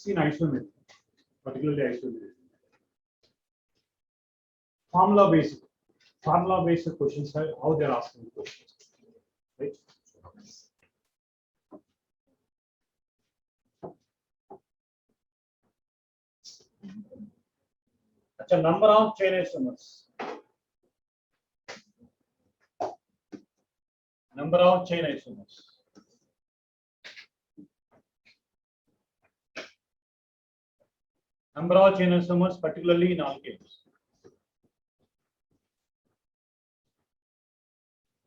tricks in isometry, particularly isometry. Formula based questions are how they are asking questions, right? अच्छा, number of chain isomers. Number of chain isomers. Number of chain isomers, particularly in alkanes.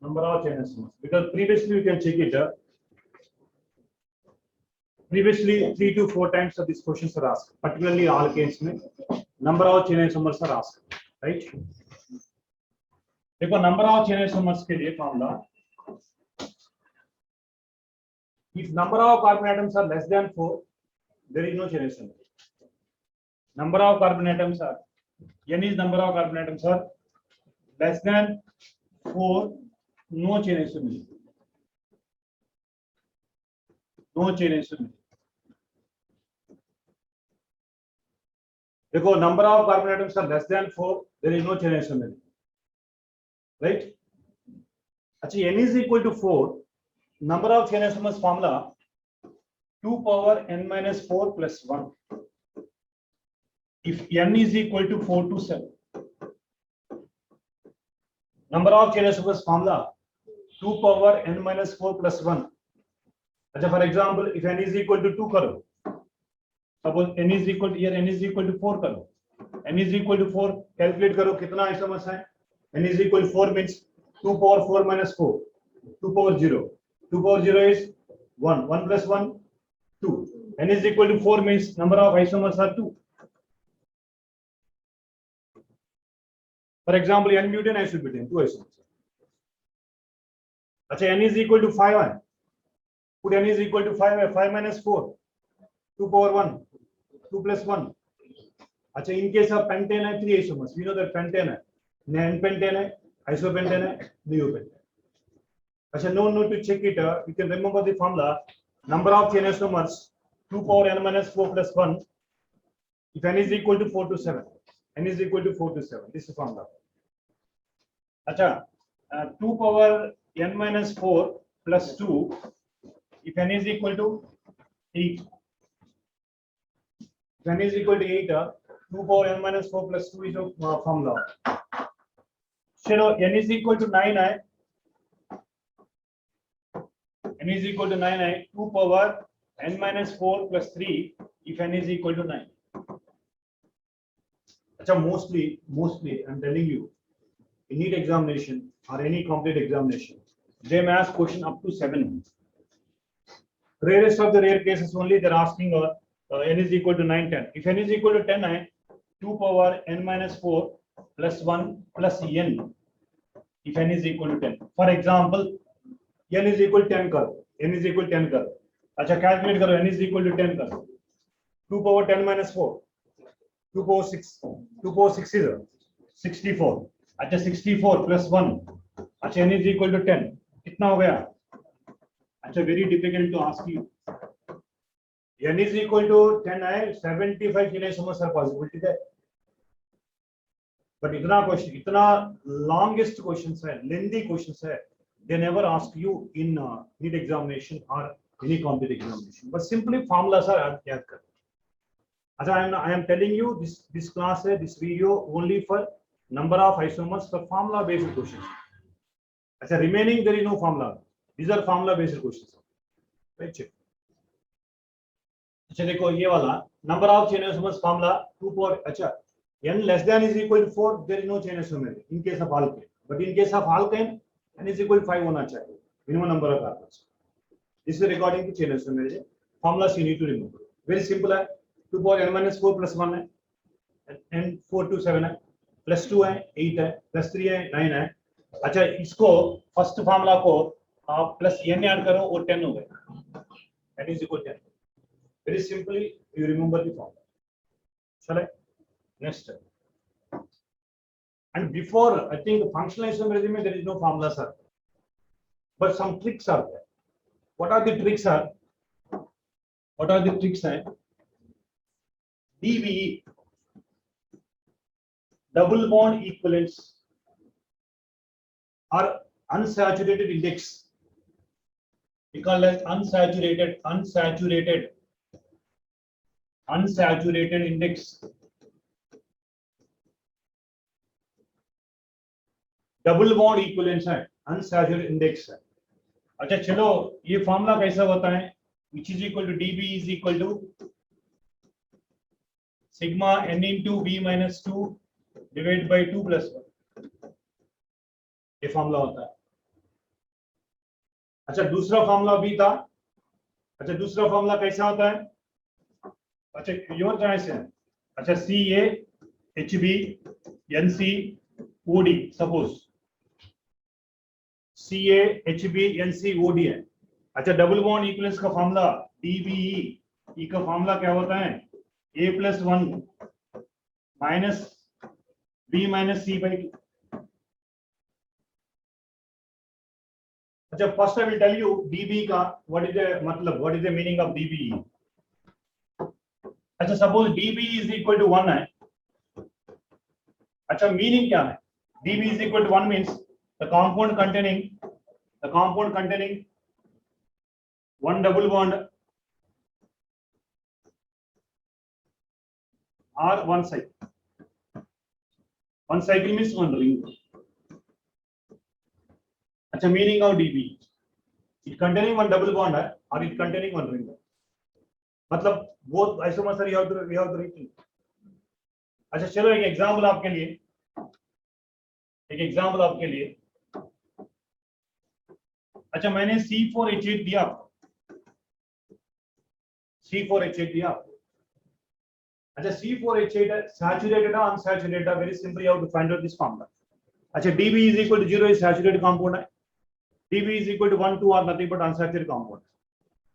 Number of chain isomers, because previously you can check it. Previously 3 to 4 times of these questions are asked, particularly alkanes में number of chain isomers are asked, right? देखो number of chain isomers के लिए formula, if number of carbon atoms are less than 4, there is no chain isomer. Number of carbon atoms are, n is number of carbon atoms are less than 4, no chain isomer. No chain isomer. देखो number of carbon atoms are less than 4, there is no chain isomer, right? अच्छा, n is equal to 4, number of chain isomers formula 2 power n minus 4 plus 1. If n is equal to 4 to 7, number of chain isomers formula 2 power n minus 4 plus 1. अच्छा, for example, if n is equal to 2 करो, suppose n is equal to, here n is equal to 4 करो, n is equal to 4 calculate करो कितना isomers है, n is equal to 4 means 2 power 4 minus 4, 2 power 0, 2 power 0 is 1, 1 plus 1, 2, n is equal to 4 means number of isomers are 2. For example, n butane isobutane, 2 isomers. अच्छा, n is equal to 5 है, put n is equal to 5 है, 5 minus 4, 2 power 1, 2 plus 1. अच्छा, in case of pentane है 3 isomers, we know that pentane है, n-pentane है, isopentane है, neopentane. अच्छा, no need to check it. You can remember the formula. Number of chain isomers 2 power n minus 4 plus 1. If n is equal to 4 to 7, n is equal to 4 to 7. This is the formula. अच्छा, 2 power n minus 4 plus 2. If n is equal to 8. If n is equal to 8, 2 power n minus 4 plus 2 is the formula. चलो, n is equal to 9 है. n is equal to 9 है. 2 power n minus 4 plus 3 if n is equal to 9. अच्छा, mostly I'm telling you, in NEET examination or any complete examination, they may ask question up to 7. Rarest of the rare cases only they're asking n is equal to 9, 10. If n is equal to 10 है, 2 power n minus 4 plus 1 plus n. If n is equal to 10. For example, n is equal to 10 करो, n is equal to 10 करो. अच्छा, calculate करो, n is equal to 10 करो. 2 power 10 minus 4, 2 power 6, 2 power 6 is 64. अच्छा, 64 plus 1. अच्छा, n is equal to 10. कितना हो गया? अच्छा, very difficult to ask you. n is equal to 10 है, 75 chain isomers are possibility है. But इतना question, इतना longest questions है, lengthy questions है, they never ask you in NEET examination or any competitive examination. But simply formulas are याद कर. अच्छा, I am telling you this class है, this video only for number of isomers for formula based questions. अच्छा, remaining there is no formula. These are formula based questions. Right? अच्छा, देखो ये वाला number of chain isomers formula 2 power. अच्छा, n less than is equal to 4, there is no chain isomer in case of alkane. But in case of alkane, n is equal to 5 होना चाहिए. Minimum number of carbons. This is regarding to chain isomer. Formulas you need to remember. Very simple है. 2 power n minus 4 plus 1 है, n 4 to 7 है, plus 2 है 8 है, plus 3 है 9 है. अच्छा, इसको फर्स्ट फार्मूला को आप प्लस n ऐड करो और 10 हो गया. n is equal to 10. Very simply you remember the formula. Shall I? Next. And before, I think functional isomerism there is no formula, sir. But some tricks are there. What are the tricks, sir? What are the tricks? DBE, double bond equivalents are unsaturated index. We call as unsaturated index. Double bond equivalence है, unsaturated index है. अच्छा चलो ये formula कैसा होता है, which is equal to dB is equal to sigma n into b minus 2 divided by 2 plus 1. ये formula होता है. अच्छा दूसरा फॉर्मूला भी था. अच्छा दूसरा फॉर्मूला कैसा होता है? अच्छा योर चॉइस है. अच्छा CA HB NC OD, suppose CA HB NC OD है. अच्छा डबल बॉन्ड इक्विवेलेंस का फॉर्मूला DBE, E का फॉर्मूला क्या होता है? A plus 1 minus B minus C by 2. अच्छा first I will tell you DBE का व्हाट इज द मतलब, what is the meaning of DBE. अच्छा suppose DBE is equal to 1 है. अच्छा मीनिंग क्या है? DB is equal to 1 means the compound containing one double bond or one cycle. One cycle means one ring. अच्छा meaning of DB, it containing one double bond है or it containing one ring. मतलब both isomers are you have to write. अच्छा चलो एक example आपके लिए, अच्छा मैंने C4H8 दिया आपको. अच्छा C4H8 है, सैचुरेटेड है अनसैचुरेटेड है? Very simple, you have to find out this formula. अच्छा DB is equal to 0 is saturated compound है. DB is equal to 1 2 are nothing but unsaturated compound.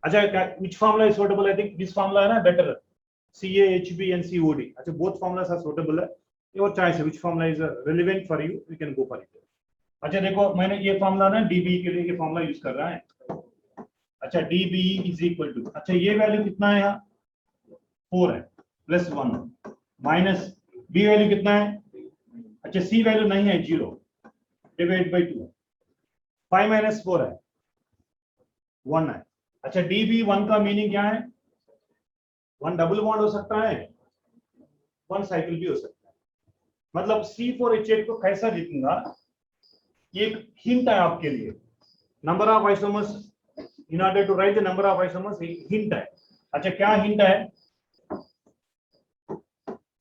अच्छा which formula is suitable? I think this formula है ना better, CA HB NC OD. अच्छा both formulas are suitable है. your choice है, which formula is relevant for you, you can go for it. अच्छा देखो मैंने ये फॉर्मूला ना DBE के लिए ये फॉर्मूला यूज कर रहा है. अच्छा DBE इज इक्वल टू, अच्छा ये वैल्यू कितना है यहाँ 4 है प्लस 1 माइनस B वैल्यू कितना है? अच्छा C वैल्यू नहीं है 0 डिवाइड बाय 2. 5 माइनस 4 है 1 है. अच्छा DB1 का मीनिंग क्या है? 1 डबल बॉन्ड हो सकता है, 1 साइकिल भी हो सकता है. मतलब C4H8 को कैसा लिखूंगा, एक हिंट है आपके लिए. Number of isomers, in order to write the number of isomers, hint है. अच्छा क्या हिंट है?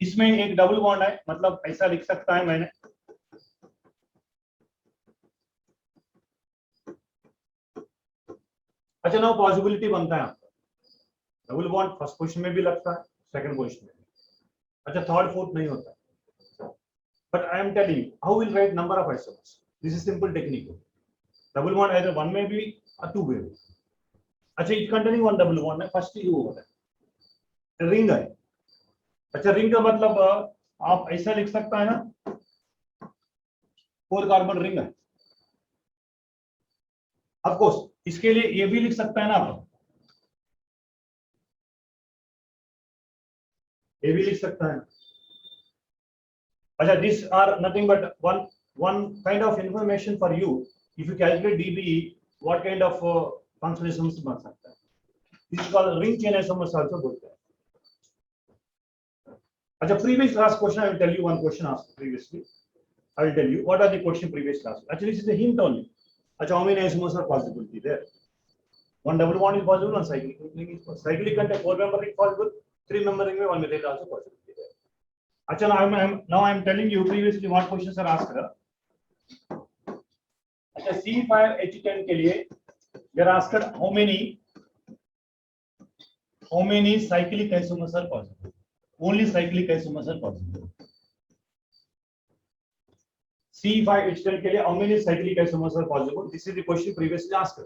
इसमें एक डबल बॉन्ड है, मतलब ऐसा लिख सकता है मैंने. अच्छा नाउ पॉसिबिलिटी बनता है आपका, डबल बॉन्ड फर्स्ट पोजीशन में भी लगता है, सेकंड पोजीशन में. अच्छा थर्ड फोर्थ नहीं होता. But I am telling you how will write number of isomers. This is simple technique. Double bond either 1 में भी और 2 में भी. अच्छा इट कंटेनिंग 1 डबल बॉन्ड है, फर्स्ट ही वो होता है. रिंग है. अच्छा रिंग का मतलब आप ऐसा लिख सकता है ना, 4 कार्बन रिंग है. ऑफ कोर्स इसके लिए ये भी लिख सकता है ना आप, ये भी लिख सकता है. अच्छा this are nothing but one kind of information for you. If you calculate DBE, what kind of function isomers बन सकता है? This is called ring chain isomers also बोलते हैं. अच्छा previous class question, I will tell you one question asked previously. I will tell you what are the question previous class. Actually this is a hint only. अच्छा how many isomers are possible there? 1 double bond is possible, 1 cyclic ring is possible. Cyclic contain 4 member ring possible, 3 member ring में 1 methyl also possible there. अच्छा now I am telling you previously what questions are asked. अच्छा C5H10 के लिए they are asked how many cyclic isomers are possible. Only cyclic isomers are possible. C5H10 के लिए how many cyclic isomers are possible? This is the question previously asked.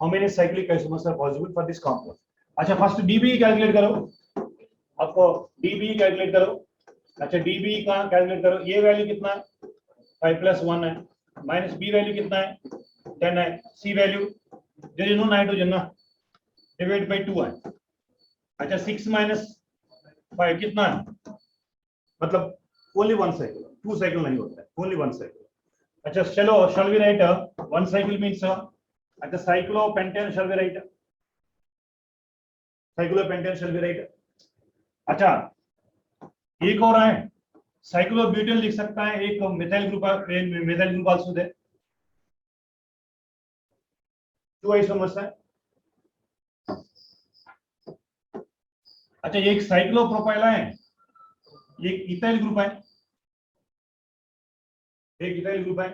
How many cyclic isomers are possible for this compound? अच्छा first DBE calculate करो. आपको DBE calculate करो. अच्छा DBE का calculate करो. ये वैल्यू कितना है? 5 plus 1 है, माइनस B वैल्यू कितना है? 10 है. C value there is no nitrogen ना, डिवाइड बाय 2 है. अच्छा 6 माइनस 5 कितना है, मतलब ओनली वन साइकिल, 2 साइकिल नहीं होता है, ओनली वन साइकिल। अच्छा चलो shall we write one cycle means अच्छा cyclopentane shall we write, cyclopentane shall we write. अच्छा एक और है साइक्लोब्यूटेन लिख सकता है, एक methyl group, methyl group also the, 2 isomers है। अच्छा एक साइक्लोप्रोपाइल है, एक इथाइल ग्रुप है, एक इथाइल ग्रुप है।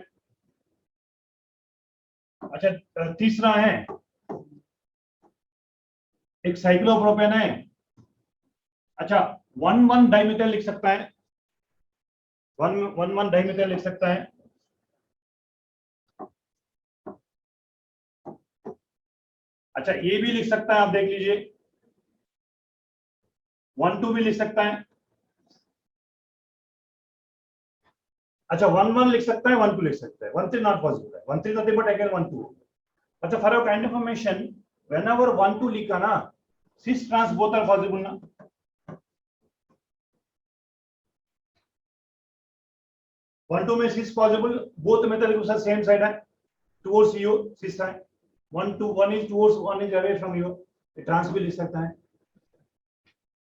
अच्छा तीसरा है एक साइक्लोप्रोपेन है। अच्छा 1,1 डाइमिथाइल लिख सकता है, 1,1 डाइमिथाइल लिख सकता है। अच्छा ये भी लिख सकता है, आप देख लीजिए 1,2 भी लिख सकता है। अच्छा 1,1 लिख सकता है, 1,2 लिख सकता है, 1,3 नॉट पॉसिबल है, 1,3 नथिंग बट अगेन 1,2। अच्छा for your kind information whenever 1,2 लिखा ना cis trans both are possible ना, 1,2 में cis possible, both methyl groups are same side है टुवर्ड्स यू, सिस है 1,2, 1 is towards 1 is away from you, trans भी लिख सकता है।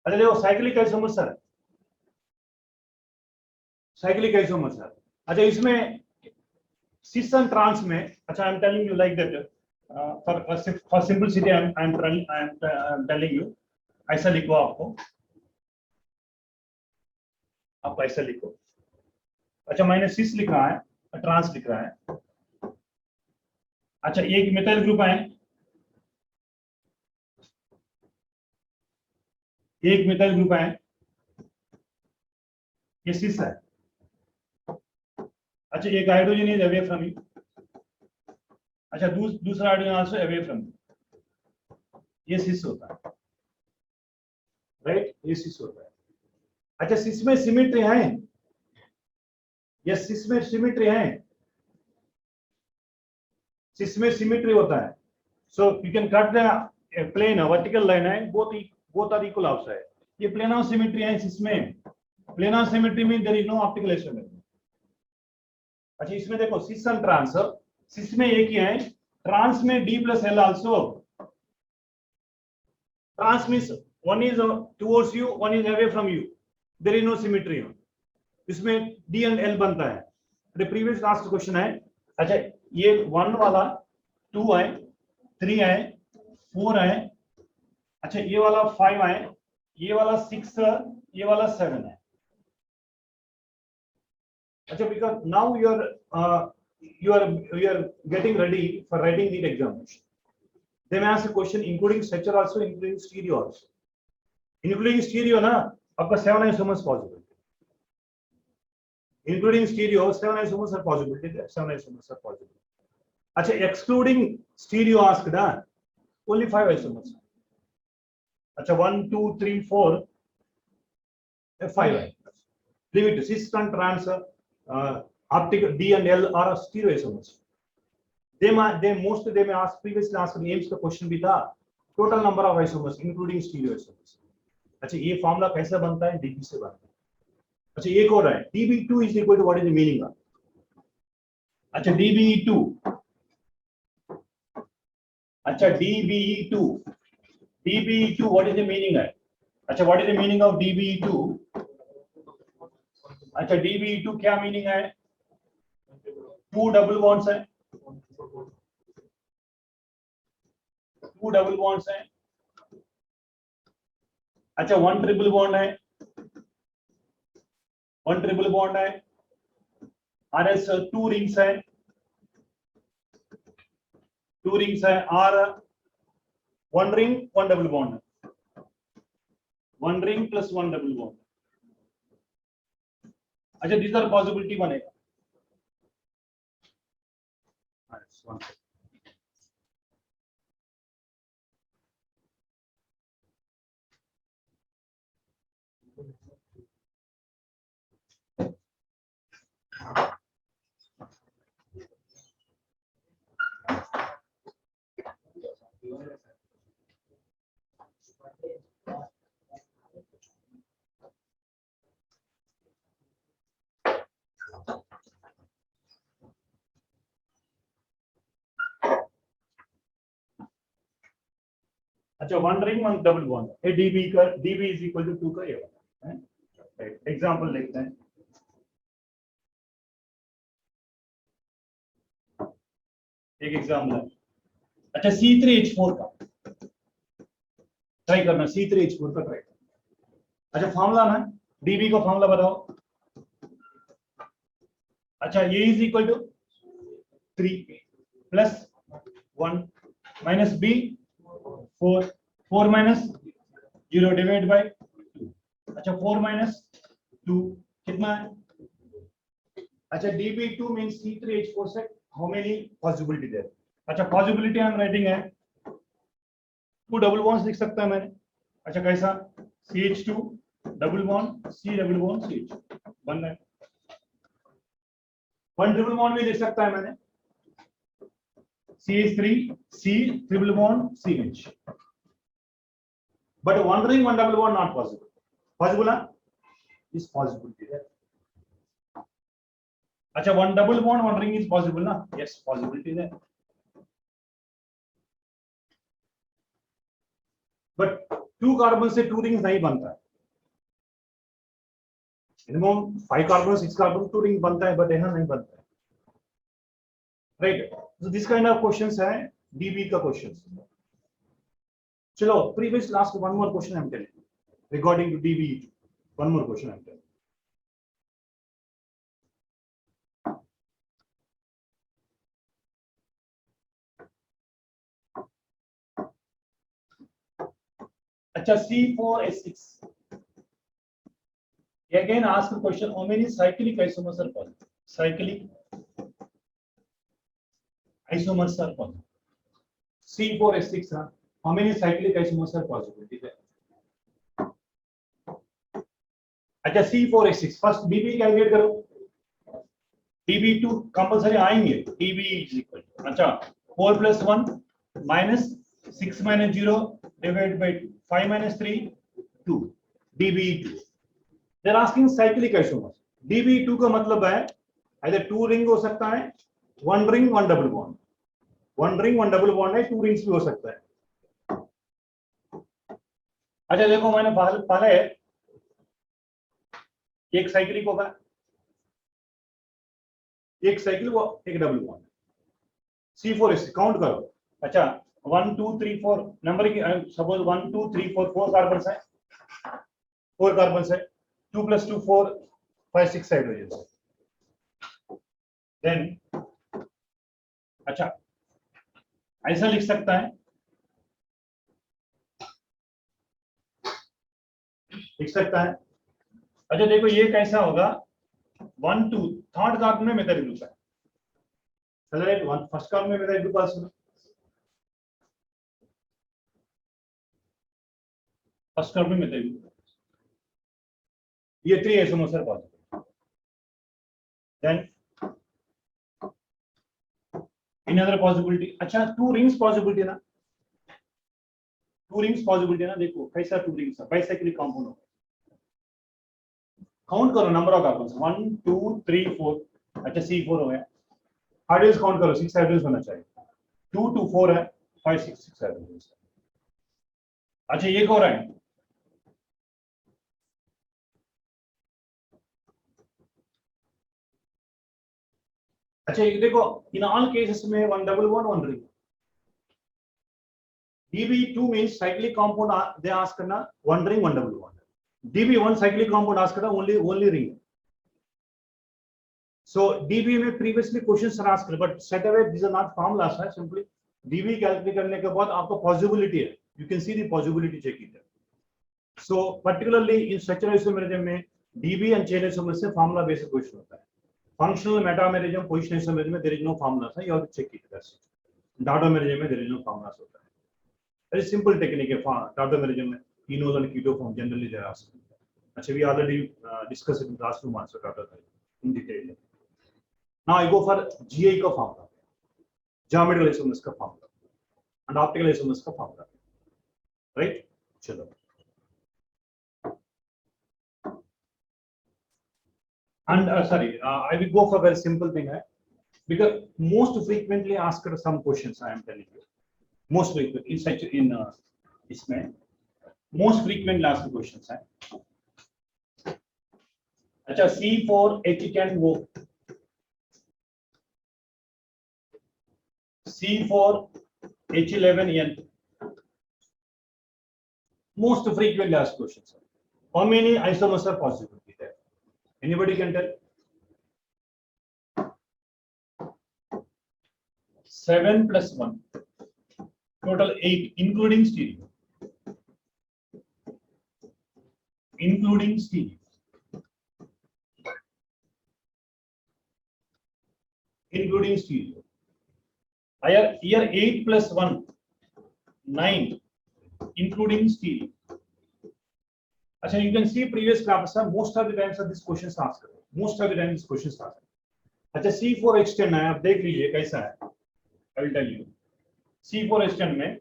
अच्छा देखो cyclic isomer sir, cyclic isomer sir. अच्छा इसमें सिस एंड ट्रांस में, अच्छा I am telling you like that for simplicity I am telling you, ऐसा लिखो आपको, आप ऐसा लिखो। अच्छा मैंने सिस लिख रहा है, ट्रांस लिख रहा है। अच्छा एक मिथाइल ग्रुप है, एक मिथाइल ग्रुप है, ये सिस है। अच्छा एक hydrogen is away from you, अच्छा दूसरा hydrogen also away from you, ये सिस होता है, राइट, ये सिस होता है। अच्छा सिस में सिमेट्री है, यस सिस में सिमेट्री है, सिस में सिमेट्री होता है। So you can cut the plane, vertical line है, बोथ आर इक्वल आउटसाइड, ये प्लेन ऑफ सिमेट्री है इसमें, plane of symmetry mean there is no optical isometry. अच्छा इसमें देखो सिस एंड ट्रांस, सिस में एक ही है, ट्रांस में D plus L also, trans means one is towards you, one is away from you, there is no symmetry, इसमें D and L बनता है। द प्रीवियस लास्ट क्वेश्चन है। अच्छा ये 1 वाला 2 है, 3 है, 4 है, अच्छा ये वाला 5 है, ये वाला 6, ये वाला 7 है। अच्छा because now you are getting ready for writing the examination, they may ask a question including structure also, including stereo also, including stereo ना आपका 7 isomers possible, including stereo 7 isomers are possible, 7 isomers are possible। अच्छा excluding stereo asked ना only 5 isomers। अच्छा 1 2 3 4 5 है, leave it, cis and trans optical D and L are stereo isomers। they may ask, previously asked names का question भी था, total number of isomers including stereo isomers. अच्छा ये formula कैसे बनता है, डीबी से बनता है। अच्छा एक और है dB2 is equal to, what is the meaning of, अच्छा dB2, अच्छा dB2, dB2 what is the meaning है, अच्छा what is the meaning of dB2, अच्छा dB2 क्या मीनिंग है, 2 डबल बॉन्ड्स है, 2 डबल बॉन्ड्स है, अच्छा 1 ट्रिपल बॉन्ड है, 1 ट्रिपल बॉन्ड है, RS 2 रिंग्स है, 2 रिंग्स है, R 1 रिंग 1 डबल बॉन्ड है, 1 रिंग प्लस 1 डबल बॉन्ड। अच्छा these are possibility बनेगा, अच्छा, one ring one double bond, a DB का डीबी इज इक्वल टू 2 का ये वाला है। एग्जांपल देखते हैं। एक एग्जांपल है, अच्छा C3H4 का ट्राई करना, C3H4 का ट्राई करना। अच्छा फॉर्मूला ना, डीबी का फॉर्मूला बताओ। अच्छा ये is equal to 3 plus 1 minus B 4 4 minus 0 divide by 2। अच्छा 4 माइनस 2 कितना है? अच्छा db2 means C3H4 से how many possibility there? अच्छा पॉसिबिलिटी आई एम राइटिंग है, 2 डबल बॉन्ड्स लिख सकता है मैंने। अच्छा कैसा? CH2 double bond C double bond CH बन रहा है। 1 ट्रिपल बॉन्ड भी लिख सकता है मैंने, CH3 C triple bond CH, but one ring one double bond not possible. Possible है? Is possibility there? अच्छा one double bond one ring is possible ना? Yes, possibility there. But 2 carbon से 2 rings नहीं बनता है। मिनिमम 5 कार्बन 6 कार्बन 2 रिंग बनता है, but यहाँ नहीं बनता है। Right, so this kind of questions है DB का questions। चलो previous last one more question I'm telling you regarding to DB, one more question I'm telling you। अच्छा C4H6 again ask a question, how many cyclic isomers are possible? Cyclic isomers are possible। C4H6 how many cyclic isomers are possible? ठीक है। अच्छा C4H6 first DB calculate करो, DB2 compulsory आएंगे, DB is equal to अच्छा 4 + 1 minus 6 - 0 divide by 5 - 3 2 DB2। They are asking cyclic isomers. DB2 का मतलब है either 2 ring हो सकता है, 1 ring 1 double bond, 1 ring 1 double bond है, 2 रिंग्स भी हो सकता है। अच्छा देखो मैंने पहले एक साइक्लिक होगा, एक साइकिल वो एक डबल बॉन्ड, C4H काउंट करो। अच्छा 1 2 3 4 नंबर की सपोज 1 2 3 4 4 कार्बन है, 4 कार्बन है, 2 + 2 4 5 6 हाइड्रोजन है। देन अच्छा ऐसा लिख सकता है, लिख सकता है। अच्छा देखो ये कैसा होगा, 1 2 थर्ड कार्बन में मेथाइल ग्रुप है, राइट, वन फर्स्ट कार्बन में methyl group also, first carbon में मेथाइल ग्रुप, ये 3 isomers are possible. Then in other possibility, अच्छा 2 रिंग्स पॉसिबिलिटी ना, 2 रिंग्स पॉसिबिलिटी ना, देखो कैसा 2 रिंग्स है, बाइसाइक्लिक कंपाउंड होगा। काउंट करो नंबर ऑफ कार्बन्स 1 2 3 4, अच्छा C4 हो गया। हाइड्रोजन काउंट करो, 6 हाइड्रोजन होना चाहिए, 2 2 4 है, 5 6 6 हाइड्रोजन। अच्छा ये हो रहा है, अच्छा ये देखो इन ऑल केसेस में 1 double bond 1 ring. DB2 means cyclic compound, they ask करना 1 ring 1 double bond। DB1 cyclic compound ask करना only ring। So DB में previously questions are asked, but set away these are not formulas है, simply DB calculate करने के बाद आपको possibility है, you can see the possibility check it है। So particularly in structural isomerism में DB and chain isomerism से formula based question होता है। Functional metamerism position isomerism में there is no formulas है, you have to check it, that's it। Tautomerism में there is no formulas होता है। Very simple technique है tautomerism में, enol and keto form generally they are asked। अच्छा we already discussed it in last 2 months tautomerism in detail। Now I go for GI का formula, geometrical isomers का formula and optical isomers का formula, right? चलो and sorry I will go for very simple thing है, because most frequently asked some questions I am telling you, most frequently in such in इसमें most frequent last question है। अच्छा C4H10 वो C4H11N most frequently asked questions. How many isomers are possible there? Anybody can tell? 7 plus 1, total 8, including stereo. Including stereo. Including stereo. Here 8 plus 1, 9, including stereo. Achha, you can see previous class, most of the times this question is asked. Most of the time this question is asked. अच्छा C4H10 है, आप देख लीजिए कैसा है. I will tell you. C4H10 में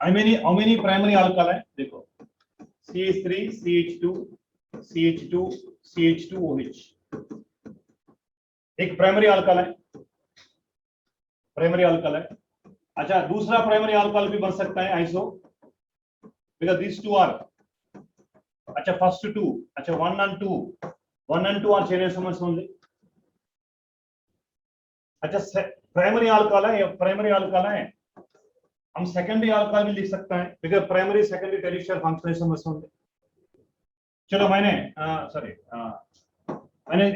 how many primary alkyl है? देखो CH3, CH2, CH2, CH2OH. एक प्राइमरी अल्काइल है. प्राइमरी अल्काइल है. अच्छा दूसरा प्राइमरी अल्काइल भी बन सकता है iso, because these two are. अच्छा first two, अच्छा 1 and 2 are chain isomers only. अच्छा प्राइमरी अल्काइल है, प्राइमरी अल्काइल है, हम सेकेंडरी अल्काइल भी लिख सकते हैं, because primary secondary tertiary functional isomers only. चलो मैंने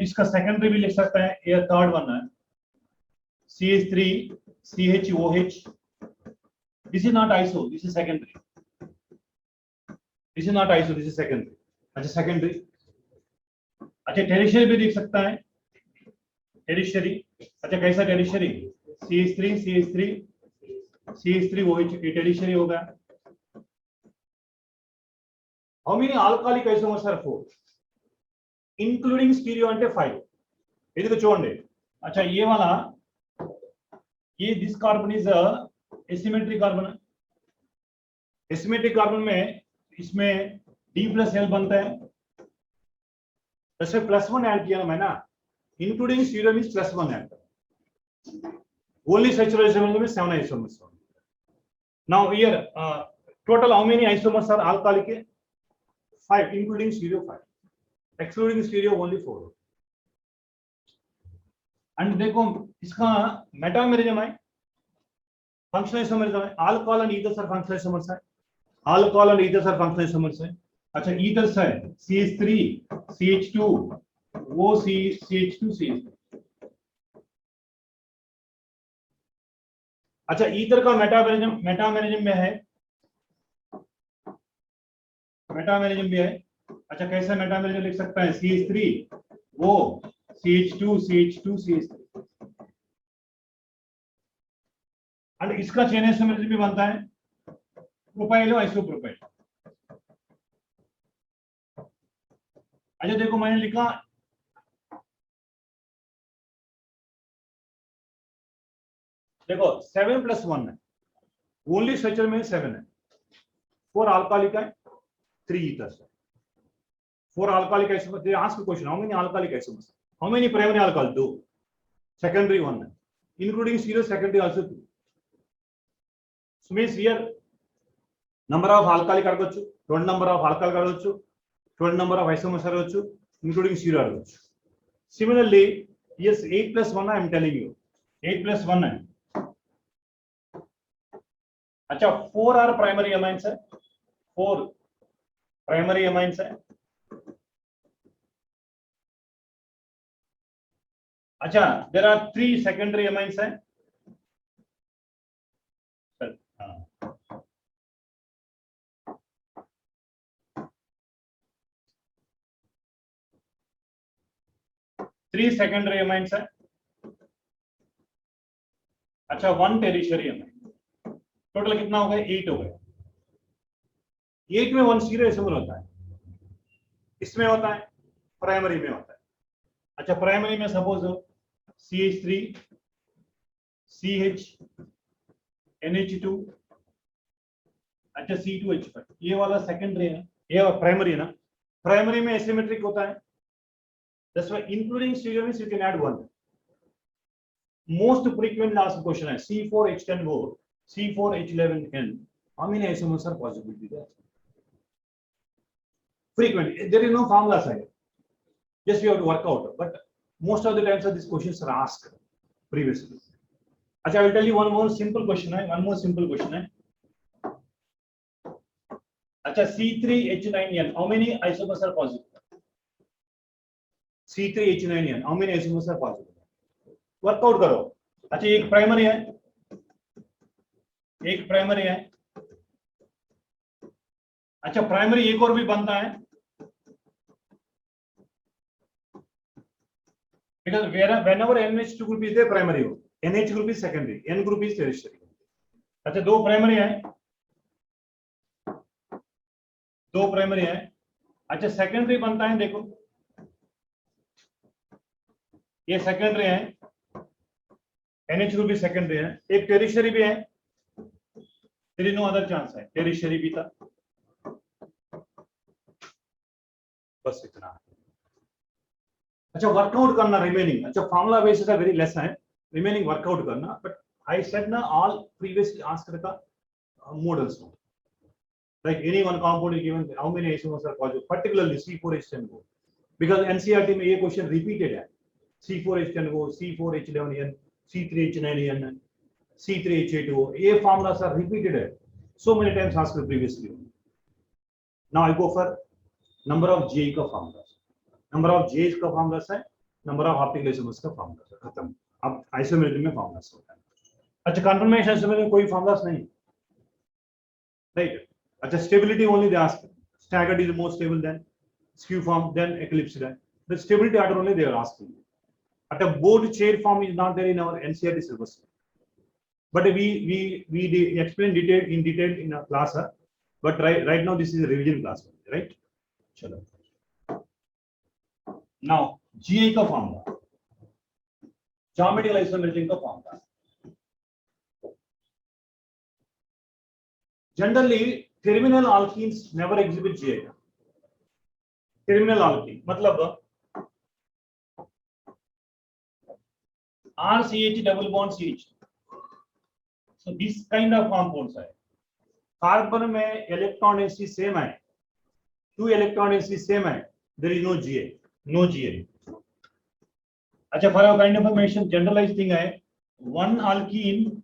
इसका सेकेंडरी भी लिख सकता है. ये थर्ड वन है CH3 CHOH. This is not iso, this is secondary. This is not iso, this is secondary. अच्छा सेकेंडरी. अच्छा टेरिशियरी भी लिख सकता है. टेरिशियरी अच्छा कैसा टेरिशियरी? CH3OH ये टेरिशियरी होगा. How many alkalic isomers are 4? Including stereo అంటే 5. ఇది చూడండి. अच्छा ये वाला ये this carbon is asymmetric carbon. Asymmetric carbon में इसमें D+L बनता है. जैसे +1 ऐड किया ना मैं ना, including stereo means +1 add. Only saturation में 7 isomers. Now here total how many isomers are alkalic? 5 including stereo 5. Excluding stereo only 4. And देखो इसका मेटामेरिज्म है, फंक्शनल आइसोमरिज्म है. Alcohol and ethers are functional isomers है. Alcohol and ethers are functional isomers है. अच्छा ethers है CH3 CH2 वो CH2 CH3. अच्छा ईथर का मेटामेरिज्म में है, मेटामेरिज्म भी है. अच्छा कैसा मेटामेरिज्म लिख सकता है? CH3 वो CH2 CH3. और इसका चेन आइसोमरिज्म भी बनता है प्रोपाइल और आइसोप्रोपाइल. अच्छा देखो मैंने लिखा देखो 7 + 1 है. ओनली स्ट्रक्चर में 7 है. 4 अल्कालिक है, 3 ईथर्स है. 4 alcoholic isomers. They ask a question: how many alcoholic isomers? How many primary alcohol? 2. Secondary 1, including stereo secondary also 2. So means here number of alcoholic అడగొచ్చు, total number of alcohol అడగొచ్చు, total number of isomers అడగొచ్చు, including stereo అడగొచ్చు. Similarly, yes 8 + 1 I am telling you. 8 + 1 है. अच्छा 4 are primary amines है. 4 primary amines है. अच्छा there are 3 secondary amines हैं. थ्री सेकेंडरी अमाइंस है. अच्छा 1 टेरिशियरी अमाइन. टोटल कितना हो गया? 8 हो गए. 8 में 1 stereo आइसोमर होता है. इसमें होता है, प्राइमरी में होता है. अच्छा प्राइमरी में सपोज CH3 CH NH2 अच्छा C2H5 ये वाला सेकेंडरी है, ये प्राइमरी है ना. प्राइमरी में एसिमेट्रिक होता है. That's why including stereo means you can add 1. Most frequently asked question है C4H10O, C4H11N. How many isomers are possibility there? Frequent. There is no formula side. Just we have to work out. But most of the times these questions are asked previously. I will tell you one more simple question. C3H9N. How many isomers are possible? C3H9N. How many isomers are possible? Work out करो. अच्छा एक primary है. अच्छा primary एक और भी बनता है. Because whenever NH2 group is there, primary हो. NH group is secondary. N group is tertiary. अच्छा दो प्राइमरी है. अच्छा सेकेंडरी बनता है. देखो ये सेकेंडरी है. NH group भी सेकेंडरी है. एक टेरिशरी भी है. There is no other chance है. टेरिशरी भी था. बस इतना. अच्छा वर्कआउट करना रिमेनिंग. अच्छा फॉर्मूला बेसिस वेरी लेस है. रिमेनिंग वर्कआउट करना. बट आई सेड ना ऑल प्रीवियसली आस्क्ड का models no. Like any one compound is given, how many isomers are possible? Particularly C4H10O. Because NCERT में ये question repeated है. C4H10O, C4H11N, C3H9N, C3H8O. ये formulas are repeated है. So many times asked previously. Now I go for number of J का formulas. Number of J's का formulas है. Number of optical isomers का formulas है. खत्म. अब isomerism में formulas होता है. अच्छा confirmation isomerism में कोई formulas नहीं. Right. At stability only they ask. Staggered is more stable than skew form, then eclipsed. The stability order only they are asking. At a board chair form is not there in our NCERT syllabus. But we explain in detail in a class. But right now this is a revision class, right? Chalo. Now GI का formula. Geometrical isomerism का formula. Generally terminal alkenes never exhibit GI. Terminal alkene मतलब RCH double bond CH. So this kind of compounds है. Carbon में electron density same है. 2 electron density same है. There is no GI. No GI. अच्छा for a kind of information generalized thing है. One alkene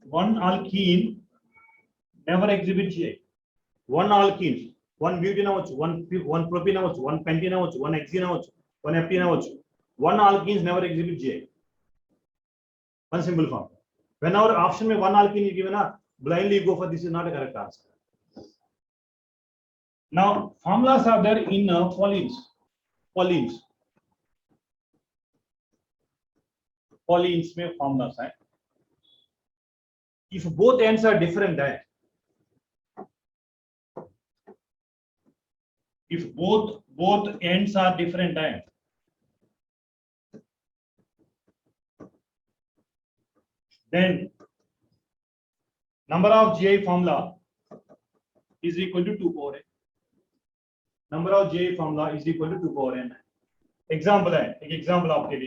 never exhibit GI. One alkenes, one butene aవచ్చు, one propene aవచ్చు, one pentene aవచ్చు, one hexene aవచ్చు, one heptene aవచ్చు. One alkenes never exhibit GI. One simple form. Whenever option में one alkene is given, blindly you go for this is not a correct answer. Now formulas are there in polyenes. Polyenes में formulas है. If both ends are different, if both ends are different, then number of GI formula is equal to 2 power n. Number of GI formula is equal to 2 power n. Example है. एक example आपके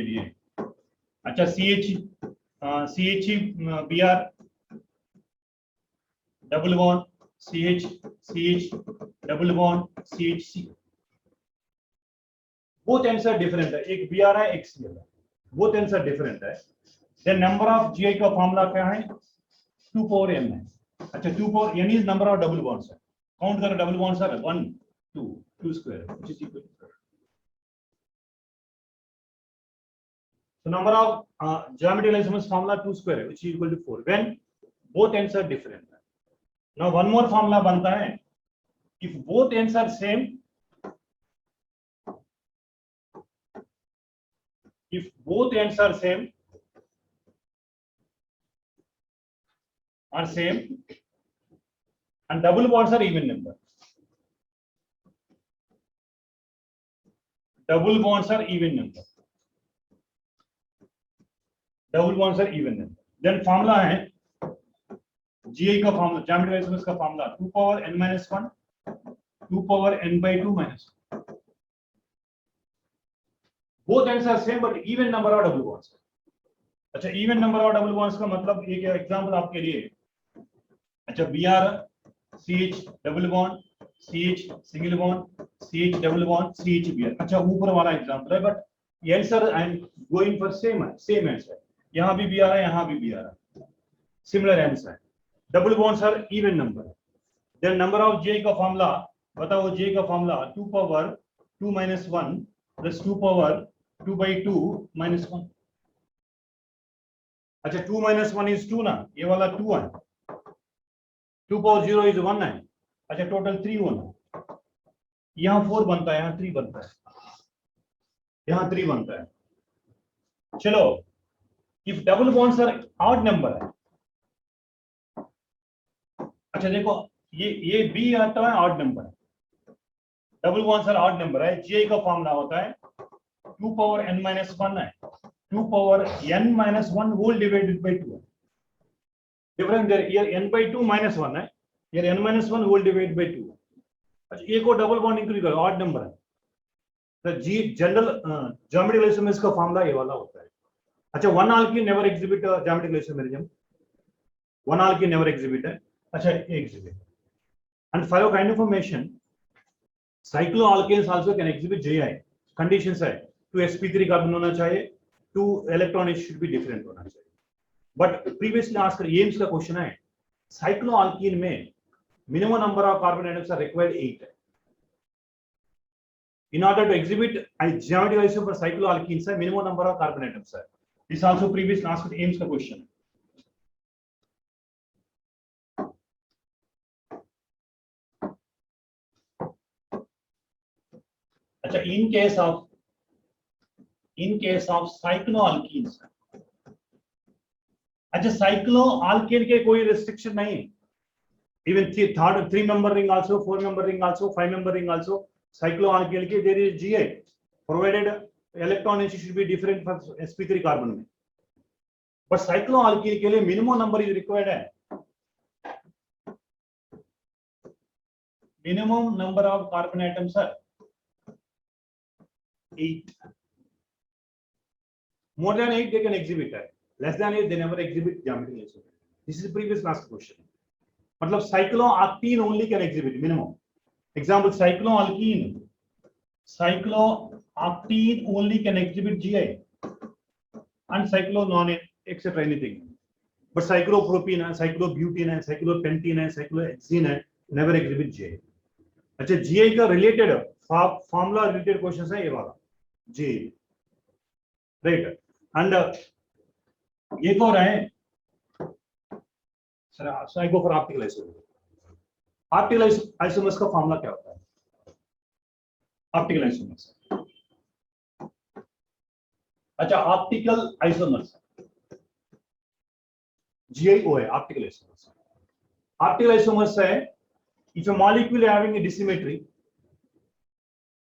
लिए. अच्छा CHBr double bond CH double bond CHC. Both ends are different. एक Br है, एक Cl है. Both ends are different. Then number of GI का formula क्या है? 2 power n है. अच्छा 2 power n is number of double bonds. Count करो double bonds are 1, 2 square, which is equal to 4. So number of geometrical isomers formula 2 square, which is equal to 4. When both ends are different. Now one more formula बनता है. If both ends are same, and double bonds are even number. Double bonds are even number. Then formula है GI का formula, geometrical isomers का formula 2 power n minus 1, 2 power n by 2 minus 1. Both ends are same, but even number of double bonds. अच्छा even number of double bonds का मतलब एक example आपके लिए, अच्छा Br CH double bond, CH single bond, CH double bond, CH Br। अच्छा ऊपर वाला एग्जांपल है, बट ये answer I am going for same answer. यहाँ भी Br है, यहाँ भी Br है, similar answer. Double bonds are even number. Then number of J का फॉर्मूला बताओ, J का formula 2 power 2 minus 1 plus 2 power 2/2 minus 1। अच्छा 2 माइनस 1 इज 2 ना, ये वाला 2 है, 2 पावर 0 इज 1 है। अच्छा टोटल 3 होना, यहाँ 4 बनता है, यहाँ 3 बनता है, यहाँ 3 बनता है। चलो if double bonds are odd number है, अच्छा देखो ये बी आता है odd number, double bonds are odd number है, जे का फॉर्मूला होता है 2 पावर n माइनस 1 है, 2 power n minus 1 whole divided by 2। Difference there, here n by 2 minus 1 है, here n minus 1 whole divided by 2। अच्छा एक और डबल बॉन्ड इंक्लूड करो, ऑड नंबर है, तो जी जनरल ज्योमेट्रिकल आइसोमर्स का फॉर्मूला ये वाला होता है। अच्छा one alkene never exhibit geometrical isomerism, one alkene never exhibit है। अच्छा exhibit, and for your kind information cycloalkanes also can exhibit Ji। Conditions है, 2 sp3 कार्बन होना चाहिए, 2 इलेक्ट्रॉन शुड बी डिफरेंट होना चाहिए। बट प्रीवियसली आस्क्ड एम्स का question है, cycloalkene में minimum number of carbon atoms are required 8 है। In order to exhibit a geometric isomer for cycloalkenes, minimum number of carbon atoms है। This also previously asked AIIMS का question है। अच्छा in case of cycloalkenes, अच्छा cycloalkane के कोई restriction नहीं, even third 3 member ring also, 4 member ring also, 5 member ring also, cycloalkane के there is Gi provided electron should be different for sp3 carbon में, but cycloalkane के लिए minimum number is required है, minimum number of carbon atoms are 8, more than 8 they can exhibit है, less than 8 they never exhibit geometric isomer। This is previous last question, मतलब cyclooctane only can exhibit minimum। Example cycloalkene only can exhibit Gi and cyclonone etc anything, but cyclopropene है, cyclobutene है, cyclopentene है, cyclohexene है, never exhibit Gi। अच्छा Gi का related formula related question है ये वाला Gi, राइट। एंड एक और है sir, I go for optical isomer. Optical isomers का फॉर्मूला क्या होता है? ऑप्टिकल आइसोमर्स, अच्छा ऑप्टिकल आइसोमर्स GIO है ऑप्टिकल आइसोमर्स। ऑप्टिकल आइसोमर्स है if a molecule having a dissymmetry,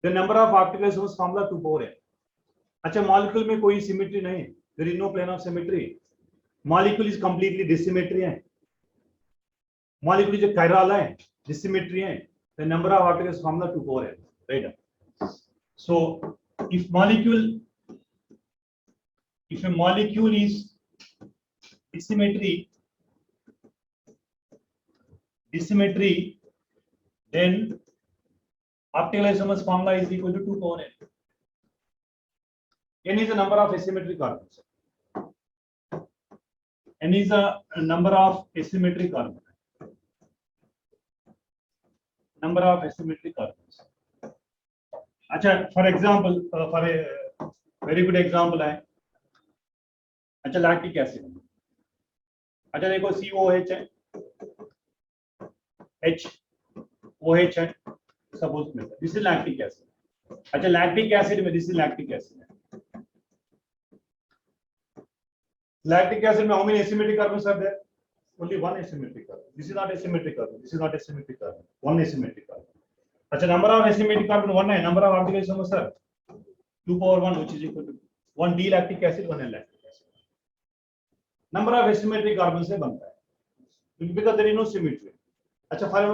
the number of optical isomers formula 2 power n। अच्छा molecule में कोई सिमेट्री नहीं, there is no plane of symmetry, molecule is completely dissymmetry है, molecule जो chiral है dissymmetry है, the number of optical isomers formula 2 power n, right? So if a molecule is dissymmetry, then optical isomers formula is equal to 2 power n। N is the number of asymmetric carbons, n is the number of asymmetric carbons, number of asymmetric carbons। अच्छा for example, for a very good example है, अच्छा lactic acid, अच्छा देखो COH है, HOH है, suppose में this is lactic acid. अच्छा lactic acid में दिस इज लैक्टिक एसिड है, lactic acid में how many asymmetric carbons are there? Only one asymmetric carbon. This is not asymmetric carbon, this is not asymmetric carbon, one asymmetric carbon। अच्छा number of asymmetric carbon 1 है, number of optical isomers are 2 power 1 which is equal to 1 D lactic acid 1 L lactic acid। number of asymmetric carbon से बनता है because there is no symmetry। अच्छा for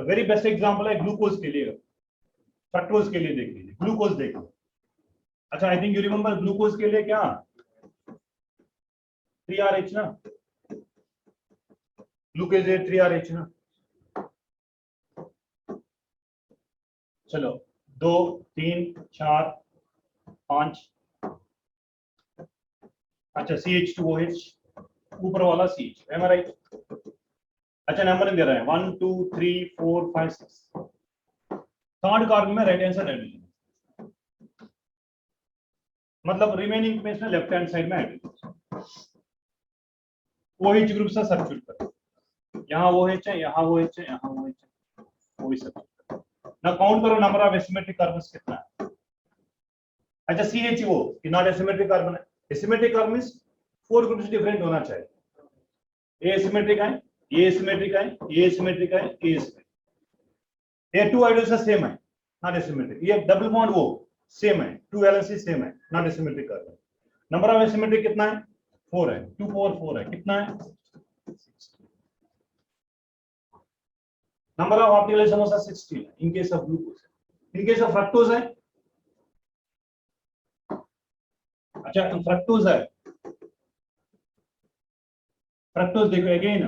very best example है glucose के लिए, fructose के लिए देख लीजिए, ग्लूकोज देख लो। अच्छा I think you remember glucose के लिए क्या 3RH ना, ग्लूकेज 3RH ना। चलो 2 3 4 5, अच्छा CH2OH ऊपर वाला CH, एम आई राइट? अच्छा नंबर दे रहा है 1 2 3 4 5 6, थर्ड कार्बन में राइट हैंड साइड हाइड्रोजन, मतलब रिमेनिंग में इसमें लेफ्ट हैंड साइड में हाइड्रोजन। OH ग्रुप से सब्स्टिट्यूट करो, यहाँ OH है, यहाँ OH है, यहाँ OH है, वही सब्स्टिट्यूट करो ना। काउंट करो नंबर ऑफ एसिमेट्रिक कार्बन्स कितना है। अच्छा CHO कि नॉट एसिमेट्रिक कार्बन है, एसिमेट्रिक कार्बन मींस 4 ग्रुप से डिफरेंट होना चाहिए। ये एसिमेट्रिक है, ये एसिमेट्रिक है, ये एसिमेट्रिक है, ये एसिमेट्रिक, ये 2 हाइड्रोजन सेम है, नॉट एसिमेट्रिक। ये डबल बॉन्ड वो सेम है, 2 वैलेंसी सेम है, not asymmetric carbon. Number of asymmetric कितना है? 4 है, 2 पावर 4 है, कितना है? नंबर ऑफ ऑप्टिकल आइसोमर्स 16 है in case of glucose. In case of fructose है, अच्छा फ्रक्टोज है, फ्रक्टोज देखो अगेन,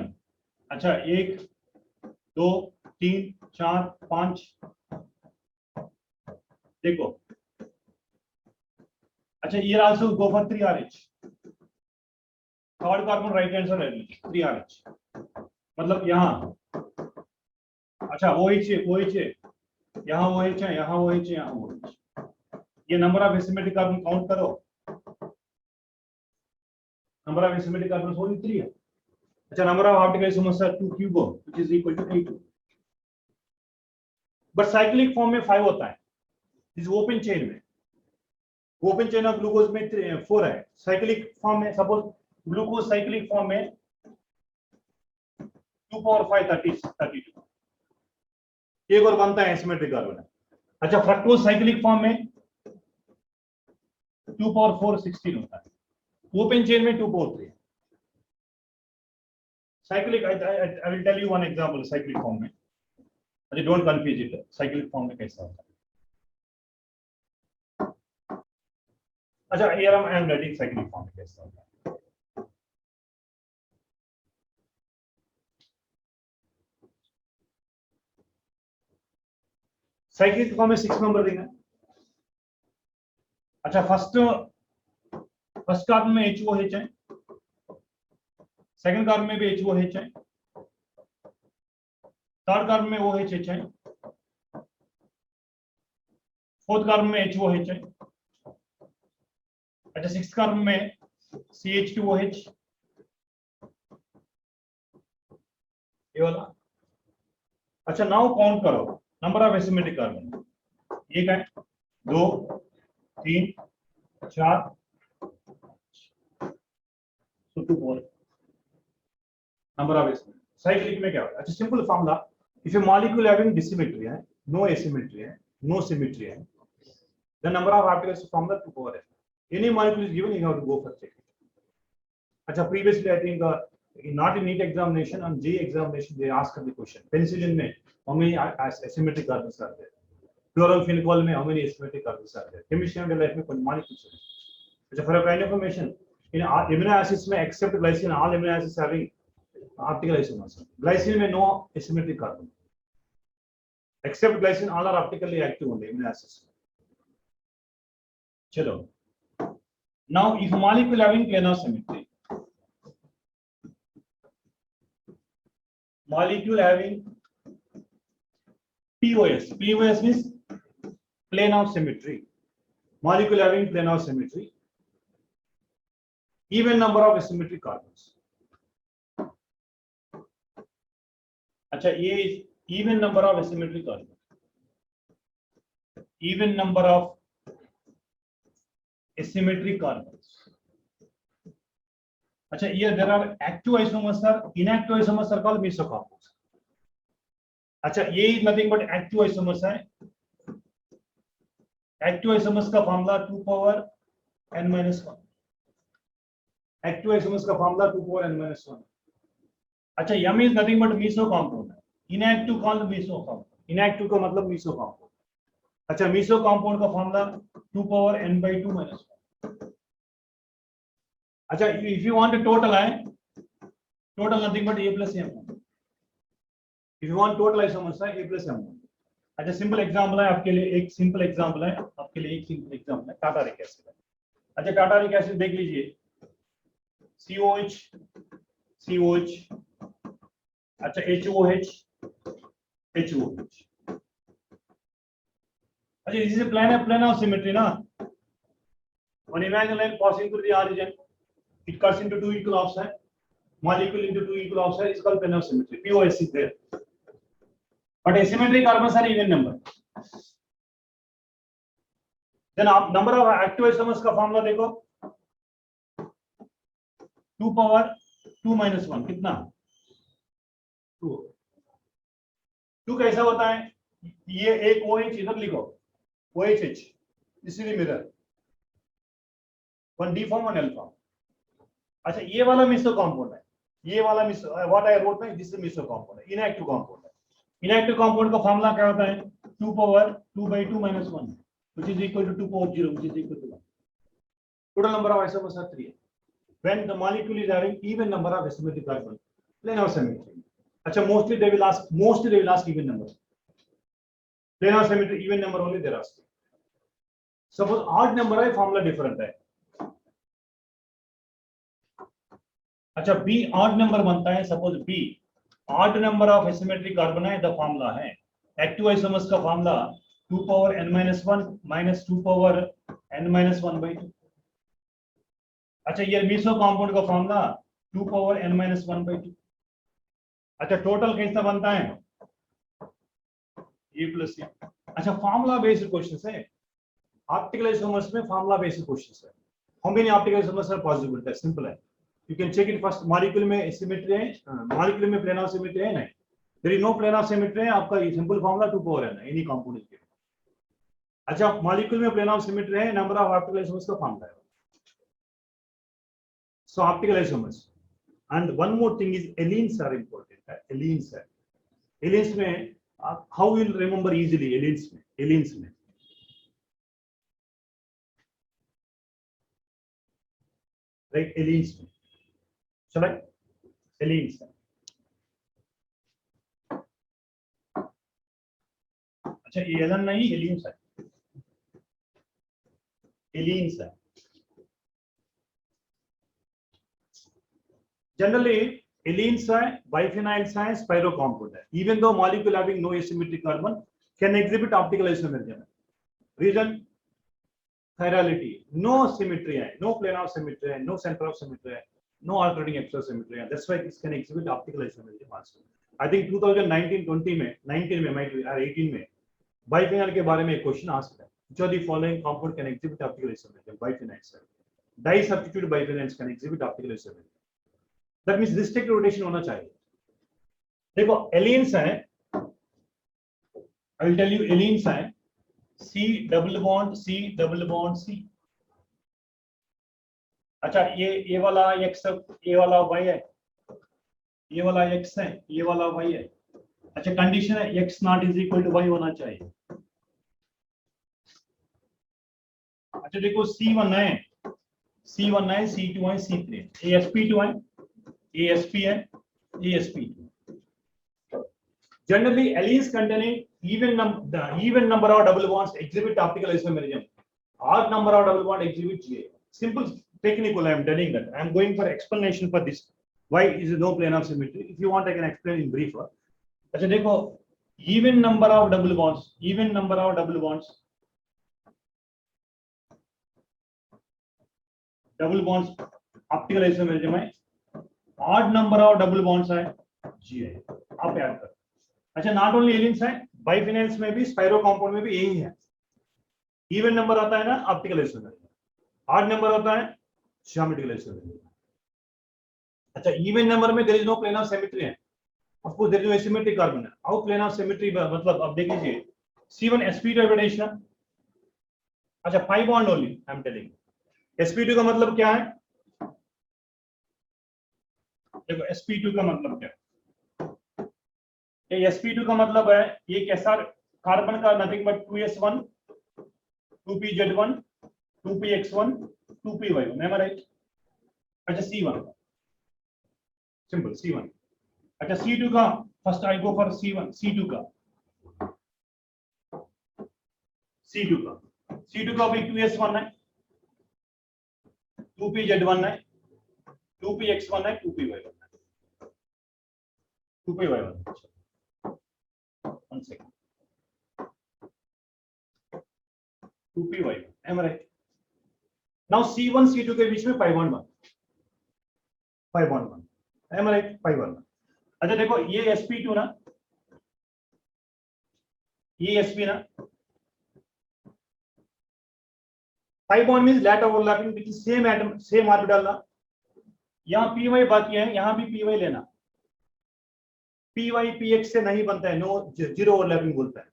अच्छा 1 2 3 4 5 देखो, अच्छा ये also go for 3RH, third carbon right hand side 3RH, मतलब यहाँ अच्छा OH है, यहाँ OH है, यहाँ OH है, यहाँ OH। ये number of asymmetric carbon count करो, number of asymmetric carbon only 3 है। अच्छा number of optical isomers 2 cube which is equal to 8, but cyclic form में 5 होता है। इस ओपन चेन में, ओपन चेन ऑफ ग्लूकोज में 4 है, साइक्लिक फॉर्म में सपोज ग्लूकोज साइक्लिक फॉर्म में 2 पावर 5 32 एक और बनता है एसिमेट्रिक कार्बन। अच्छा फ्रक्टोज साइक्लिक फॉर्म में 2 पावर 4 16 होता है, ओपन चेन में 2 power 3 cyclic. I will tell you one example cyclic form में, अरे don't confuse it, cyclic form में कैसा होता है। अच्छा here I am writing cyclic form में कैसा होता है। साइक्लिक फॉर्म में 6 नंबर देना है। अच्छा फर्स्ट कार्बन में HOH है, सेकंड कार्बन में भी HOH है, थर्ड कार्बन में OH है, फोर्थ कार्बन में HOH है, अच्छा सिक्स्थ कार्बन में CH2OH, ये वाला। अच्छा नाउ काउंट करो नंबर ऑफ एसिमेट्रिक कार्बन, एक है 2 3 4 2 4 नंबर ऑफ एसिमेट्रिक। साइक्लिक में क्या होता है? अच्छा simple formula, if A molecule having dissymmetry है, नो एसिमेट्री है, नो सिमेट्री है, the number of particles formula 2 power n. Any molecule is given, you have to go for check. अच्छा previously I think not in NEET examination, on JEE examination they asked the question, penicillin में how many asymmetric carbons are there, chloramphenicol में how many asymmetric carbons are there, chemistry and life में कौन molecules है। अच्छा for your information, in amino acids में except glycine all amino acids having optical isomers, glycine में no asymmetric carbon, except glycine all are optically active only amino acids। चलो now if molecule having planar symmetry, molecule having POS means plane of symmetry, molecule having plane of symmetry, even number of asymmetric carbons। अच्छा ये even number of asymmetric carbons, even number of asymmetric carbons। अच्छा here there are active isomers are, inactive isomers are called mesocompounds। अच्छा ये nothing but active isomers है, active isomers का formula 2 power n-1, active isomers का formula 2 power n-1। अच्छा m is nothing but meso compound है, inactive called meso compound, inactive का मतलब meso compound. अच्छा मेसो कंपाउंड का फॉर्मूला 2 पावर n/2 -1। अच्छा, इफ यू वांट टोटल है, total nothing but a plus m, if you want total isomers है a plus m। अच्छा, simple example है आपके लिए, एक सिंपल एग्जांपल है आपके लिए, एक सिंपल एग्जांपल है टाटारिक एसिड है। अच्छा, टाटारिक एसिड देख लीजिए, COH COH, अच्छा HOH HOH। अच्छा, this is a planar symmetry ना, one imaginary line passing through the origin, it cuts into two equal offset, molecule into two equal offset is called planar symmetry, POS is there, but asymmetric carbons are even number। then आप number of active isomers का formula देखो, 2 power 2 minus 1 कितना, 2। 2 कैसा होता है, ये एक OH इधर लिखो, OHH, इसीलिए mirror, one D form one L form. अच्छा, ये वाला मिसो कंपाउंड है, ये वाला मिसो, व्हाट आई रोट में, दिस इज मिसो कंपाउंड है, इनएक्टिव कंपाउंड है। इनएक्टिव कंपाउंड का फार्मूला क्या होता है, 2 power 2/2 minus 1 which is equal to 2 power 0 which is equal to 1। total number of isomers are 3 when the molecule is having even number of asymmetric carbon, planar symmetry। अच्छा, mostly they will ask even number, planar symmetry even number only they are asking। suppose odd number है, formula different है। अच्छा, B odd number बनता है, suppose B odd number of asymmetric carbon है, the formula है active isomers का formula 2 power n-1 minus 2 power n-1/2। अच्छा, ये मिसो कंपाउंड का फार्मूला 2 power n-1/2। अच्छा, टोटल कैसा बनता है, A plus C। अच्छा, फार्मूला बेस्ड क्वेश्चंस है, ऑप्टिकल आइसोमर्स में फार्मूला बेस्ड क्वेश्चंस है। How many optical isomers are possible, that simple है, you can check it first। Molecule में सिमेट्री है, मॉलिक्यूल में प्लेनर सिमेट्री है, नहीं, there is no planar symmetry है, आपका ये simple formula 2 power n any compound is given. अच्छा, मॉलिक्यूल में प्लेनर सिमेट्री है, नंबर ऑफ ऑप्टिकल आइसोमर्स का फार्मूला है। सो optical isomers and one more thing is allenes are important है, allenes है, एलीन्स में how will remember easily, allenes में right, एलीन्स में चलो, एलीन्स है। अच्छा, ये एलन नहीं, एलीन्स है, एलीन्स है। जनरली एलीन्स है, बाइफिनाइल्स है, स्पाइरो कंपाउंड है, even though molecule having no asymmetric carbon can exhibit optical isomerism। Reason chirality, no symmetry है, no planar symmetry है, no center of symmetry है, no alternating extra symmetry है, that's why this can exhibit optical isomerism also। I think 2019-20 में 19 में might be or 18 में biphenyl के बारे में एक क्वेश्चन आस्क है, which of the following compound can exhibit optical isomerism, biphenyls है, di substitute biphenyls can exhibit optical isomerism, that means restricted rotation होना चाहिए। देखो, एलीन्स है, I will tell you एलीन्स है, C double bond C double bond C। अच्छा, ये वाला X, ये वाला Y है, ये वाला X है, ये वाला Y है। अच्छा, कंडीशन है X not is equal to Y होना चाहिए। अच्छा, देखो C1 है, C1 है, C2 है, C3 है, AsP2 है, AsP है, AsP2। Generally, alleles containing even number of double bonds exhibit optical isomerism. Odd number of double bond exhibit GA. Simple technical, I am telling that. I am going for explanation for this. Why is there no planar symmetry? If you want, I can explain in brief. अच्छा, देखो, even number of double bonds, double bonds optical isomerism है, odd number of double bonds है GA। आप याद करो। अच्छा, not only एलिन्स है, biphenyls में भी, स्पाइरो कंपाउंड में भी यही है, इवन नंबर आता है ना ऑप्टिकल आइसोमेरिज्म, ऑड नंबर होता है ज्योमेट्रिकल आइसोमेरिज्म। अच्छा, इवन नंबर में there is no planar symmetry है, of course there is no asymmetric carbon है। हाउ प्लेनर सिमेट्री मतलब, अब देख लीजिए C1sp2 एडिशन। अच्छा, 5 bond only, I am telling. sp2 का मतलब क्या है, देखो sp2 का मतलब क्या है, sp2 का मतलब है ये कैसा कार्बन का, nothing but 2s1 2pz1 2px1 2py1, memorise. अच्छा C1 सिंपल C1। अच्छा C2 का first I go for C1 C2 का C2 का भी 2S1 है, 2PZ1 है, 2PX1 है, 2PY1 है, 2PY1। One second. 2PY1 am I right? Now C1 C2 के बीच में pi bond 1 am I right? pi 1। अच्छा देखो ये sp2 ना, ये sp ना, pi bond means lateral overlapping between same atom same orbital ना। यहाँ py बाकी है, यहाँ भी py लेना, py px से नहीं बनता है, नो जीरो ओवरलैपिंग बोलता है।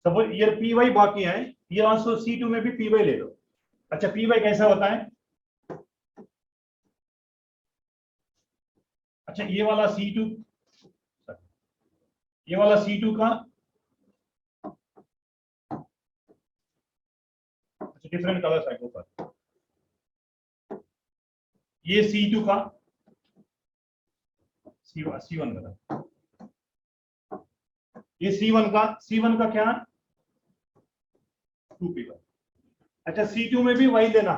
सपोज ये py बाकी है, ये आंसर C2 में भी py ले लो। अच्छा py कैसा होता है? अच्छा ये वाला C2, ये वाला C2 का अच्छा डिफरेंट कलर्स है ऊपर, ये C2 का C1 का, ये C1 का क्या 2P1। अच्छा C2 में भी वही लेना,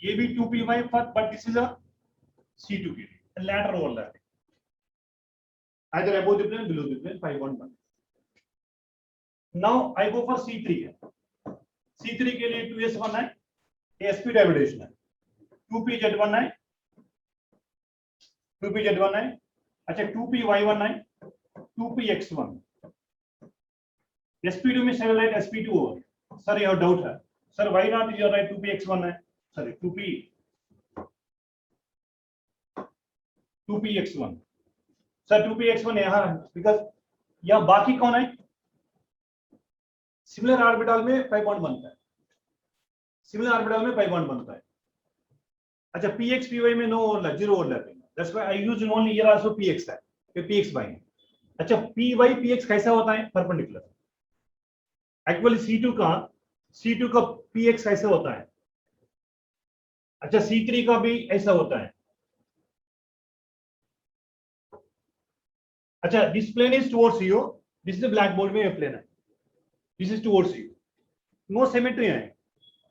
ये भी 2P1 but this is a C2 के लिए lateral overlapping either above the plane below the plane 5.1। now I go for C3 है, C3 के लिए 2S1 है, sp डायवर्टेशन है, 2PZ1 है, 2PZ1 है। अच्छा 2PY1 है, 2PX1। sp2 में सेल राइट sp2 हो गया। सर यह डाउट है sir, why not you write 2PX1 है, सॉरी 2PX1 सर 2PX1 यहाँ है बिकॉज यहाँ बाकी कौन है, सिमिलर ऑर्बिटल में पाई बॉन्ड बनता है, सिमिलर ऑर्बिटल में पाई बॉन्ड बनता है। अच्छा px py में no overlap, zero overlapping, that's why I use only here also px है, ये px बाई है। अच्छा py px कैसा होता है, परपेंडिकुलर। एक्चुअली C2 का px कैसे होता है, अच्छा C3 का भी ऐसा होता है। अच्छा this plane is towards you, this is blackboard में ये प्लेन है, this is towards you, no symmetry है,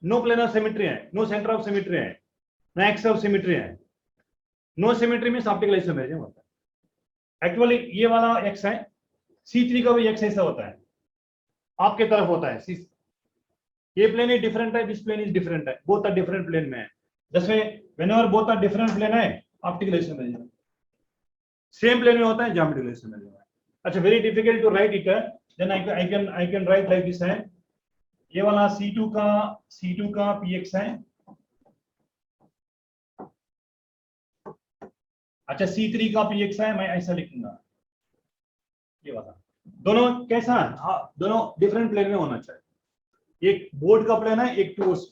नो प्लेनर सिमेट्री है, नो सेंटर ऑफ सिमेट्री है, नो एक्स ऑफ सिमेट्री है। No symmetry means optical isomerism होता है। Actually ये वाला एक्स है, C3 का भी एक्स ऐसा होता है, आपके तरफ होता है, ये प्लेन इज डिफरेंट है, दिस प्लेन इज डिफरेंट है, बोथ आर डिफरेंट प्लेन में है। जैसे whenever both are different plane है, ऑप्टिकल आइसोमेरिज्म, सेम प्लेन में होता है ज्योमेट्रिकल आइसोमेरिज्म। अच्छा very difficult to write it, then I can write like this है, ये वाला C2 का px है। अच्छा C3 का px है, मैं ऐसा लिखूंगा, ये वाला दोनों कैसा है, हाँ, दोनों डिफरेंट प्लेन में होना चाहिए, एक बोर्ड का प्लेन है, एक towards,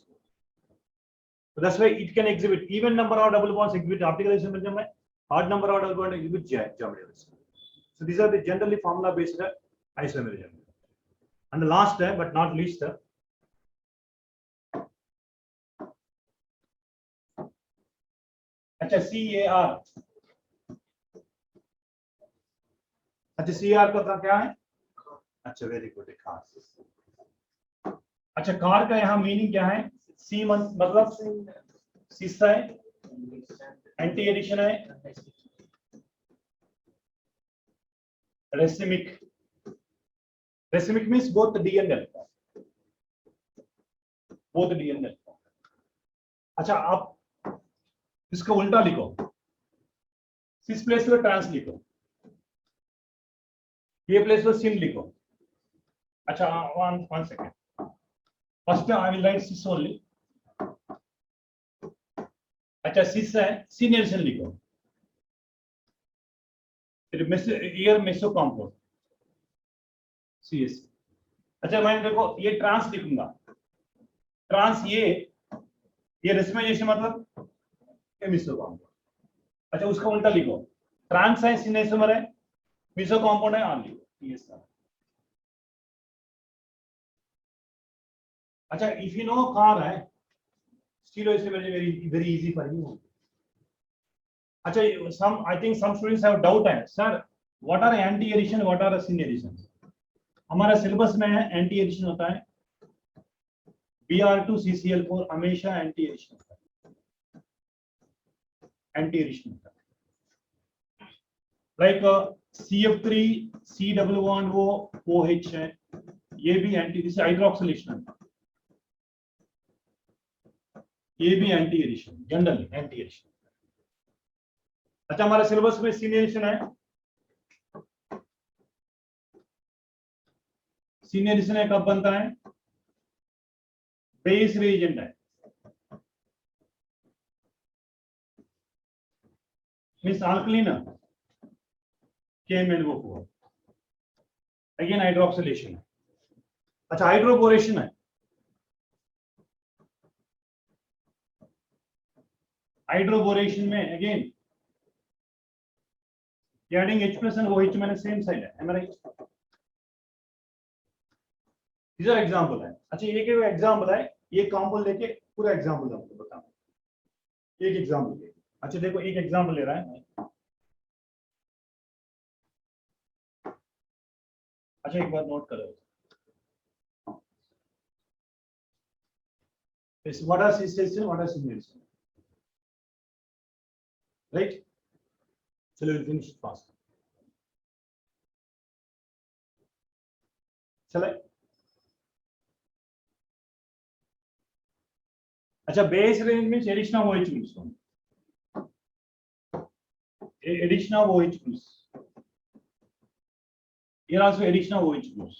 that's why it can exhibit even number of double bonds exhibit optical isomerism, odd number of double bonds exhibit geometrical isomerism. So these are the generally formula based isomerism. And the last but not least, अच्छा CAR, अच्छा CAR का क्या है, अच्छा very good, car. अच्छा car का यहाँ meaning क्या है, सी मतलब शीशा है, एंटी एडिशन है, racemic, racemic means both D and alpha, both D and alpha. अच्छा आप इसका उल्टा लिखो, इस प्लेस पे ट्रांस लिखो, ये प्लेस पे सिन लिखो। अच्छा one second, first I will write cis only. अच्छा सिस है, सिन एडिशन लिखो, फिर मेसो कंपाउंड CS। अच्छा मैं देखो ये ट्रांस लिखूंगा, ट्रांस ये रेसिमाइजेशन मतलब मेसो कंपाउंड। अच्छा उसका उल्टा लिखो, ट्रांस है, सिन आइसोमर है, मेसो कंपाउंड है, ऑन लिखो। अच्छा, if you know car है, still is very easy for you. अच्छा, some I think some students have doubt है, sir, what are anti addition, what are sin addition? हमारा syllabus में है एंटी एडिशन होता है, Br2CCl4 हमेशा एंटी एडिशन होता है, एंटी एडिशन होता है, लाइक CF3 डबल बॉन्ड वो OH है, ये भी एंटी, जैसे हाइड्रोक्सिलेशन है, ये भी anti addition, generally anti addition. अच्छा, हमारे सिलेबस में सिन एडिशन है, सिन एडिशन है कब बनता है, बेस रिएजेंट है, means alkaline KMnO4, again hydroxylation है। अच्छा, हाइड्रोबोरेशन है, हाइड्रोबोरेशन में again adding H+ and OH मैंने सेम साइड है, am I right? These are example है। अच्छा, ये क्या एग्जांपल है, ये कंपाउंड लेके पूरा एग्जांपल आपको बताऊं, एक एग्जांपल ले। अच्छा देखो, एक एग्जांपल ले रहा है। अच्छा, एक बात नोट करो, what are cessation, what are simulation, right? चलो we'll finish it fast, चले। अच्छा, Baeyer's reagent means addition of OH groups, addition of OH groups, here also addition of OH groups,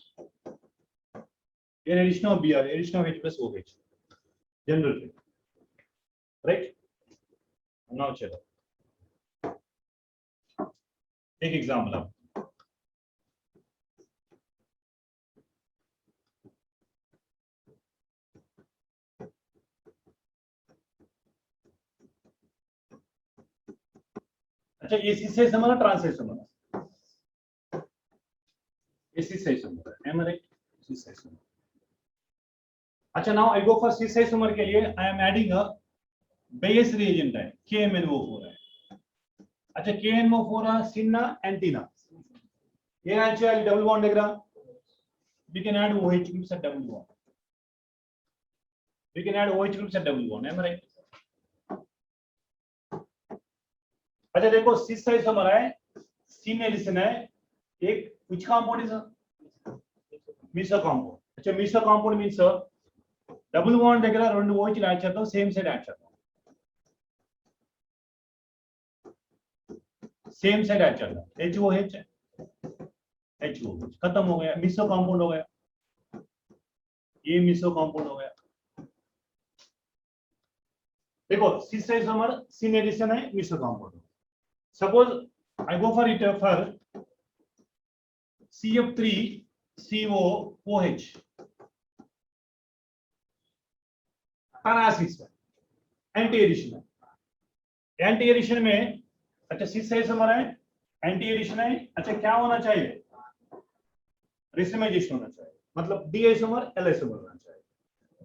here addition of Br, addition of H+ OH, generally, right? Now चलो एक example आप, अच्छा AC से हमारा translation होगा, AC से हमारा M right, AC से। अच्छा, नाउ आई गो फॉर सी से समर के लिए I am adding a base reagent है, KMnO4 है। अच्छा, KMnO4 सिन्ना एंटीना, ये actually double bond diagram, we can add OH groups at double bond, we can add OH groups at double bond, am I right? अच्छा देखो, सिस size हमारा है, सिन addition है, एक which compound is meso compound। अच्छा, meso compound means double bond దగ్గర రెండు OH add చేద్దాం, సేమ్ సైడ్ యాడ్ చేద్దాం, सेम साइड ऐड चल रहा है, HOH खत्म हो गया, मिसो कंपाउंड हो गया, ये मिसो कंपाउंड हो गया। देखो, सिस आइसोमर सिन एडिशन है, meso compound. Suppose I go for it for CF3COOH पैरासिस एंटी एडिशन है, एंटी एडिशन में अच्छा सिस आइसोमर है, एंटी एडिशन है। अच्छा, क्या होना चाहिए, रेसिमाइजेशन होना चाहिए, मतलब डी आइसोमर एल आइसोमर होना चाहिए।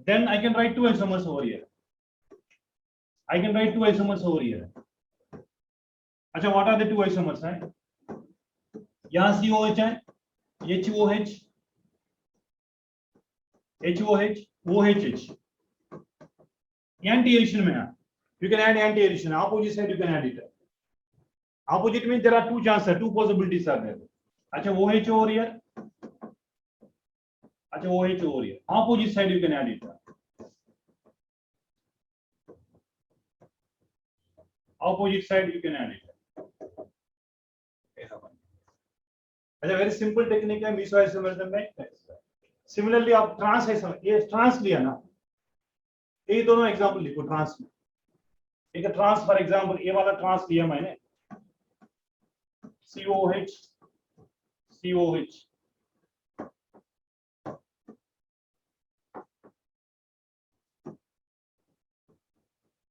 Then I can write two isomers over here, I can write two isomers over here. अच्छा, what are the two isomers हैं? यहाँ COH है, HOH, HOH, OHH. Anti-addition में है, you can add anti-addition. Opposite side you can add it. Opposite means there are two chances, two possibilities are there. अच्छा, OH over here. अच्छा, OH over here. Opposite side you can add it. Opposite side you can add it. अच्छा, very simple technique है Meesho isomerism में। Similarly आप trans isomer, ये trans लिया ना, ये दोनों एग्जांपल लिखो ट्रांस में। एक ट्रांस फॉर एग्जांपल, ये वाला ट्रांस लिया मैंने, COH COH,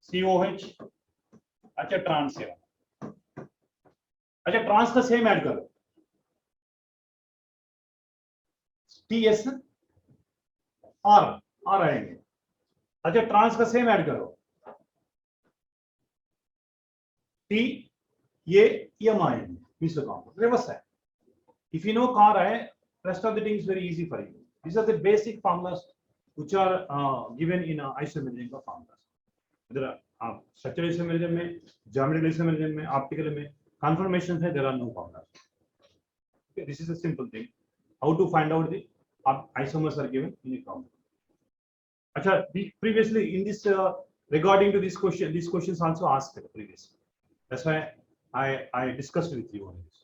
COH। अच्छा, ट्रांस है, अच्छा ट्रांस का सेम ऐड करो, TS और आ रहेंगे। अच्छा ट्रांस का सेम ऐड करो, टी ये एम आएंगे, बीच अकाउंट रिवर्स है। If you know car hai, rest of the thing is very easy for you. These are the basic formulas which are given in isometric formulas. Whether structural isomerism में, geometrical isomerism में, optical में, conformations है, there are no formulas. Okay, this is a simple thing. How to find out the isomers are given in a formula. अच्छा, previously in this regarding to this question, these questions also asked previously. That's why I discussed with you on this.